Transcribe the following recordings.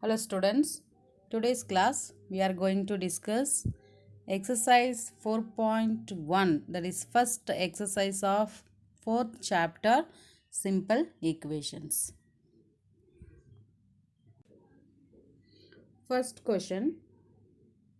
Hello students, today's class we are going to discuss exercise 4.1, that is first exercise of 4th chapter, simple equations. First question,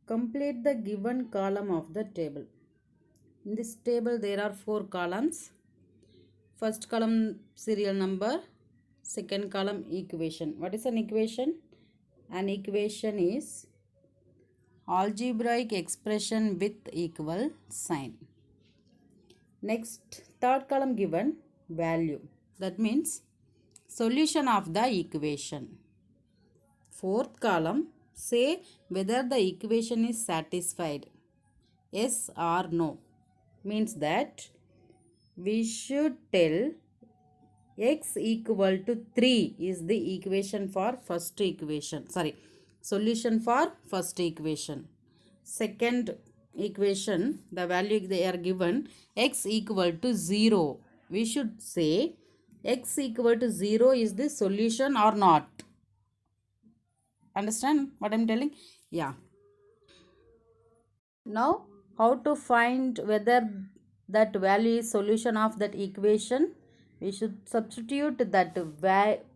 complete the given column of the table. In this table there are 4 columns. First column serial number, second column equation. What is an equation? An equation is algebraic expression with equal sign. Next, third column given value. That means solution of the equation. Fourth column, say whether the equation is satisfied. Yes or no. Means that we should tell x equal to 3 is the equation for first equation. Solution for first equation. Second equation, the value they are given x equal to 0. We should say x equal to 0 is the solution or not. Understand what I am telling? Yeah. Now, how to find whether that value is solution of that equation? We should substitute that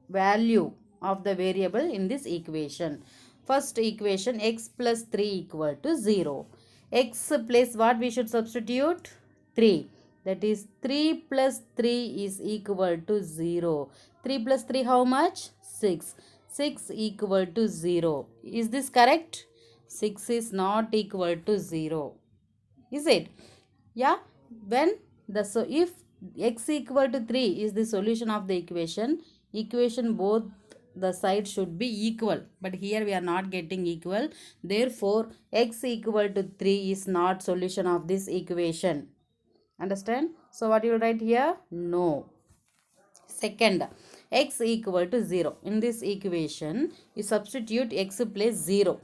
value of the variable in this equation. First equation, x plus 3 equal to 0. X place what we should substitute? 3. That is 3 plus 3 is equal to 0. 3 plus 3 how much? 6. 6 equal to 0. Is this correct? 6 is not equal to 0. Is it? Yeah. When if x equal to 3 is the solution of the equation both the sides should be equal. But here we are not getting equal. Therefore, x equal to 3 is not solution of this equation. Understand? So, what you will write here? No. Second, x equal to 0. In this equation, you substitute x plus 0.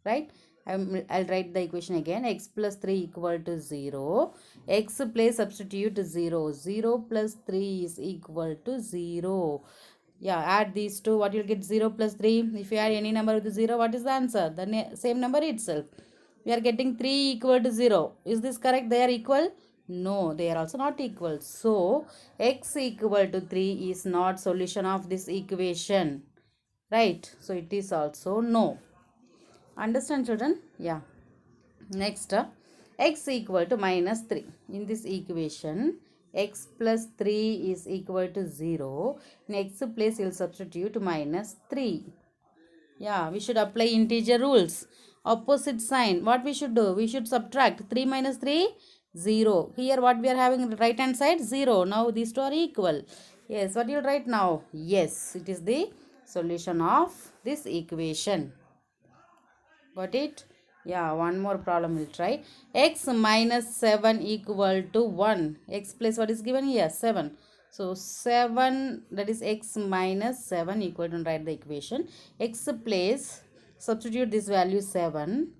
Right? I'll write the equation again. X plus 3 equal to 0. X place substitute 0. 0 plus 3 is equal to 0. Yeah, add these two. What you'll get? 0 plus 3. If you add any number with 0, what is the answer? The same number itself. We are getting 3 equal to 0. Is this correct? They are equal? No, they are also not equal. So, x equal to 3 is not solution of this equation. Right? So, it is also no. Understand, children? Yeah. Next, x equal to minus 3. In this equation, x plus 3 is equal to 0. In x place, you will substitute minus 3. Yeah, we should apply integer rules. Opposite sign. What we should do? We should subtract 3 minus 3, 0. Here what we are having right hand side? 0. Now these two are equal. Yes, what you will write now? Yes, it is the solution of this equation. Got it? Yeah, one more problem we'll try. X minus 7 equal to 1. X place what is given here? 7. So, 7, that is x minus 7 equal to, write the equation. X place, substitute this value 7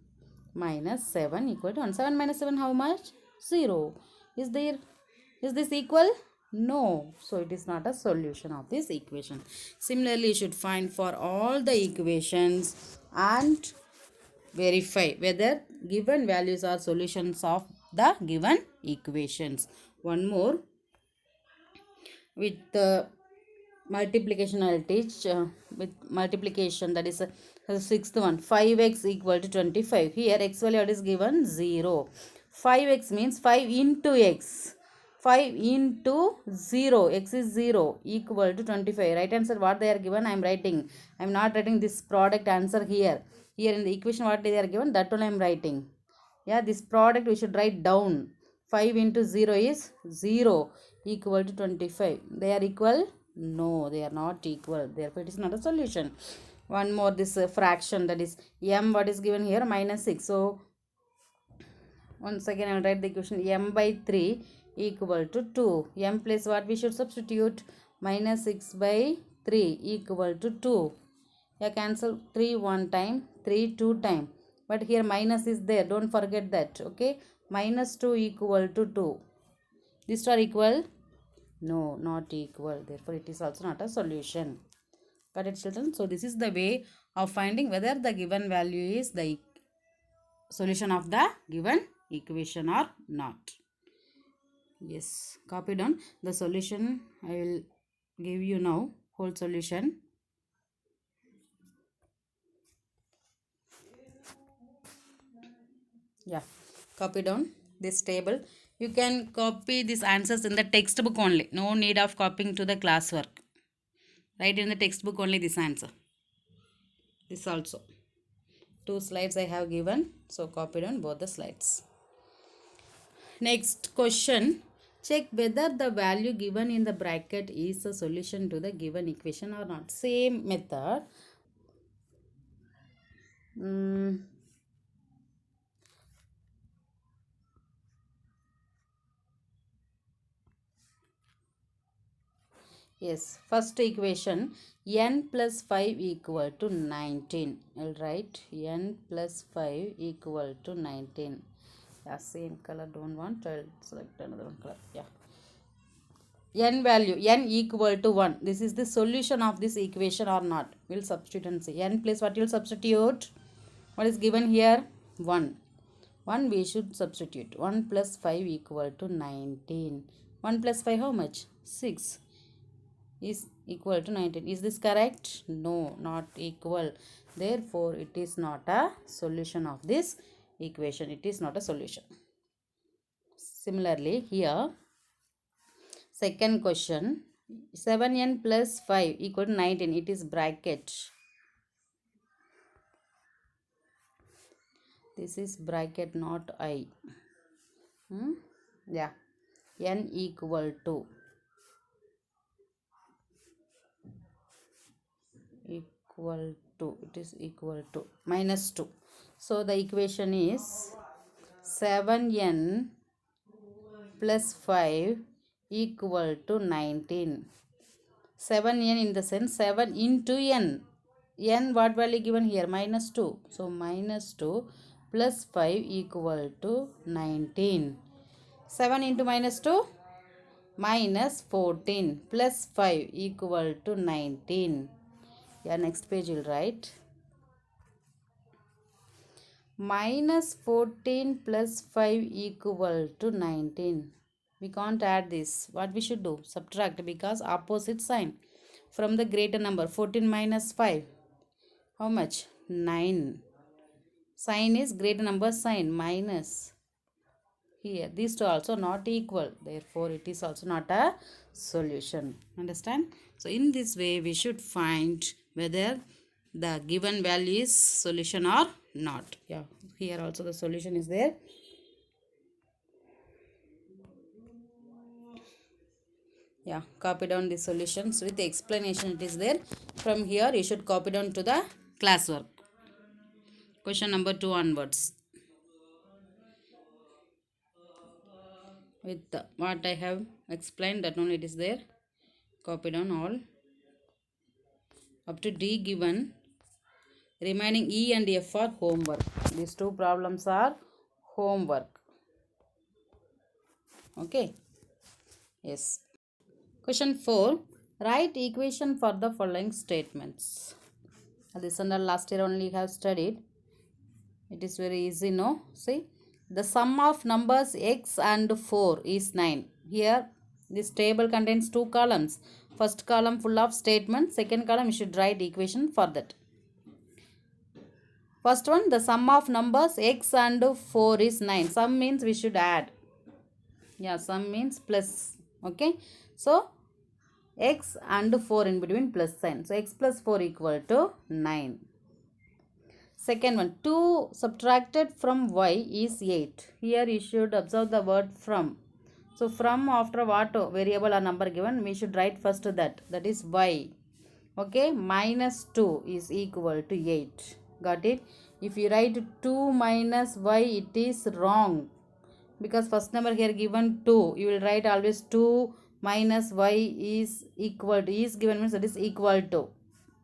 minus 7 equal to 1. 7 minus 7 how much? 0. Is this equal? No. So, it is not a solution of this equation. Similarly, you should find for all the equations and verify whether given values are solutions of the given equations. One more with the multiplication I will teach with multiplication, that is the sixth one. 5x equal to 25. Here x value is given 0. 5x means 5 into x. 5 into 0, x is 0 equal to 25. Right answer what they are given I am writing. I am not writing this product answer here. Here in the equation what they are given, that one I am writing. Yeah, this product we should write down. 5 into 0 is 0 equal to 25. They are equal? No, they are not equal. Therefore, it is not a solution. One more, this fraction, that is m, what is given here? Minus 6. So, once again I will write the equation m by 3 equal to 2. M place what we should substitute? Minus 6 by 3 equal to 2. Yeah, cancel 3 one time, 3 two time. But here minus is there. Don't forget that. Okay. Minus 2 equal to 2. These two are equal? No, not equal. Therefore, it is also not a solution. Got it, children? So this is the way of finding whether the given value is the solution of the given equation or not. Yes, copy down the solution. I will give you now whole solution. Yeah, copy down this table. You can copy these answers in the textbook only. No need of copying to the classwork. Write in the textbook only this answer. This also. 2 slides I have given. So copy down both the slides. Next question. Check whether the value given in the bracket is a solution to the given equation or not. Same method. Yes, first equation n plus 5 equal to 19. I'll write n plus 5 equal to 19. Yeah, same color don't want. I'll select another one color. Yeah. N value, n equal to 1. This is the solution of this equation or not. We'll substitute and see. N place what you'll substitute? What is given here? 1. 1 we should substitute. 1 plus 5 equal to 19. 1 plus 5 how much? 6 is equal to 19. Is this correct? No, not equal. Therefore, it is not a solution of this equation. It is not a solution. Similarly, here, second question, 7n plus 5 equal to 19. It is bracket. This is bracket, not I. Yeah. N equal to. It is equal to minus 2. So the equation is 7n plus 5 equal to 19. 7n in the sense 7 into n. N what value given here? Minus 2. So minus 2 plus 5 equal to 19. 7 into minus 2? Minus 14 plus 5 equal to 19. Yeah, next page you'll write. Minus 14 plus 5 equal to 19. We can't add this. What we should do? Subtract, because opposite sign. From the greater number, 14 minus 5. How much? 9. Sign is greater number sign, minus. Here, these two also not equal. Therefore, it is also not a solution. Understand? So, in this way, we should find whether the given value is solution or not. Yeah, here also the solution is there. Yeah, copy down the solutions with the explanation it is there. From here, you should copy down to the classwork. Question number 2 onwards. With what I have explained, that only it is there. Copy down all. Up to D given. Remaining E and F are homework. These two problems are homework. Okay. Yes. Question 4. Write equation for the following statements. This and the last year only have studied. It is very easy, no? See, the sum of numbers x and 4 is 9. Here, this table contains 2 columns. First column full of statements. Second column, you should write equation for that. First one, the sum of numbers x and 4 is 9. Sum means we should add. Yeah, sum means plus. Okay. So, x and 4 in between plus sign. So, x plus 4 equal to 9. Second one, 2 subtracted from y is 8. Here you should observe the word from. So, from after what variable or number given, we should write first that. That is y. Okay, minus 2 is equal to 8. Got it? If you write 2 minus y, it is wrong. Because first number here given 2. You will write always 2 minus y is equal to. Is given means that is equal to.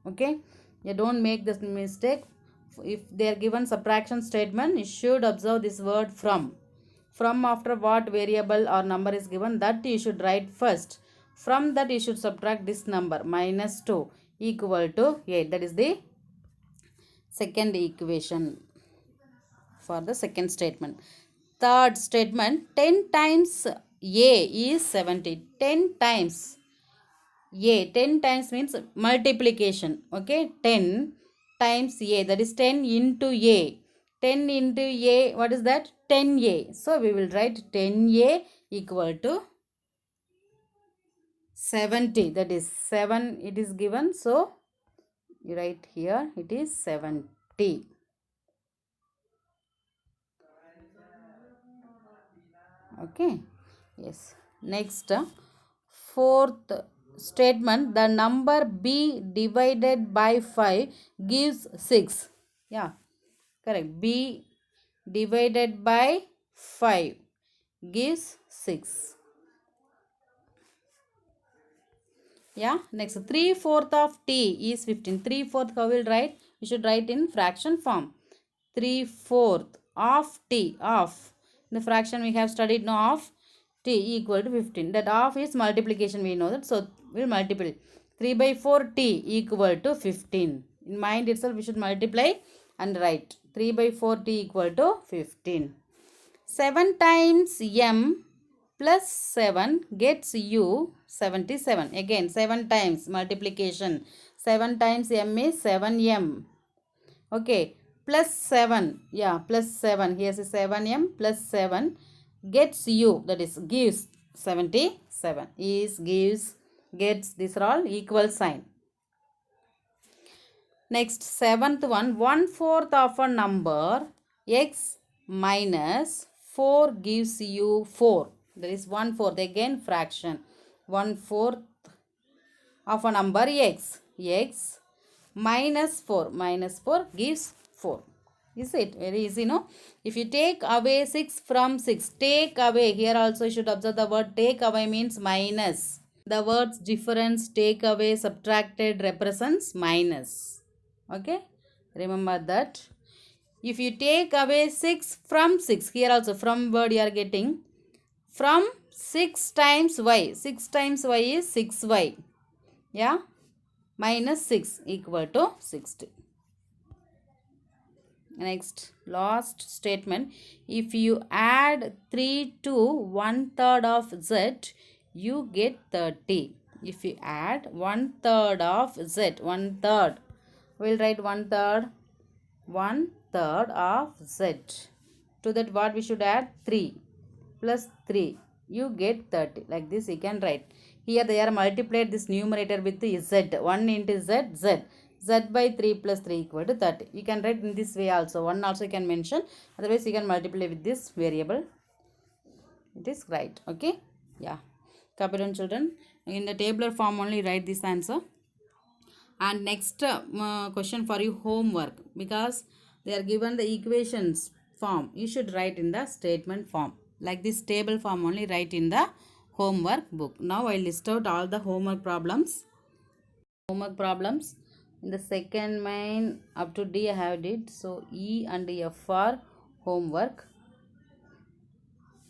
Okay? You don't make this mistake. If they are given subtraction statement, you should observe this word from. From after what variable or number is given, that you should write first. From that you should subtract this number, minus 2. equal to 8. That is the second equation for the second statement. Third statement, 10 times a is 70. 10 times a, 10 times means multiplication. Okay, 10 times a, that is 10 into a. 10 into a, what is that? 10a. So we will write 10a equal to 70. That is 7 it is given, so you write here it is 70. Okay, yes. Next, fourth statement, the number b divided by 5 gives 6. Yeah, correct. B divided by 5 gives 6. Yeah, next, 3/4 of t is 15. 3/4 how will write? We should write in fraction form. 3/4 of t, of, in the fraction we have studied now, of t equal to 15. That of is multiplication, we know that, so we'll multiply. 3/4 t equal to 15. In mind itself we should multiply and write 3/4 t equal to 15. 7 times m plus 7 gets you 77. Again 7 times multiplication. 7 times m is 7m. Okay, plus 7. Yeah, plus 7. Here's a 7m plus 7 gets you, that is gives 77. Is, gives, gets, these are all equal sign. Next, seventh one, 1/4 of a number x minus 4 gives you 4. That is 1/4, again fraction. 1/4 of a number x, x minus 4, minus 4 gives 4. Is it very easy, no? If you take away 6 from 6, take away, here also you should observe the word take away means minus. The words difference, take away, subtracted represents minus. Okay, remember that. If you take away 6 from 6, here also from word you are getting, from 6 times y, 6 times y is 6y. Yeah, minus 6 equal to 60. Next, last statement, if you add 3 to 1/3 of z, you get 30. If you add 1/3 of z, 1/3, we'll write 1/3, 1/3 of z. To that what we should add? 3 plus 3, you get 30. Like this you can write. Here they are multiplied this numerator with z. 1 into z, z. Z by 3 plus 3 equal to 30. You can write in this way also. 1 also you can mention. Otherwise you can multiply with this variable. It is right. Okay. Yeah. Copy down, children. In the tabular form only write this answer. And next question for you, homework. Because they are given the equations form, you should write in the statement form. Like this table form only write in the homework book. Now I list out all the homework problems. Homework problems. In the second main up to D I have did. So E and F are homework.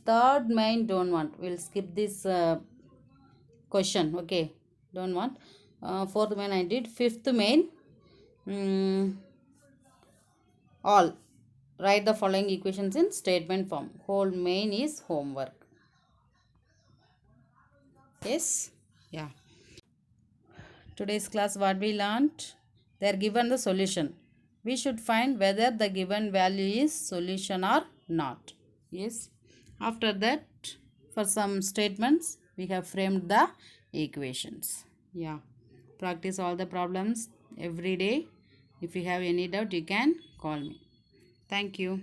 Third main don't want. We'll skip this question. Okay, don't want. Fourth main I did. Fifth main, all. Write the following equations in statement form. Whole main is homework. Yes? Yeah. Today's class what we learnt? They are given the solution. We should find whether the given value is solution or not. Yes. After that, for some statements, we have framed the equations. Yeah. Practice all the problems every day. If you have any doubt, you can call me. Thank you.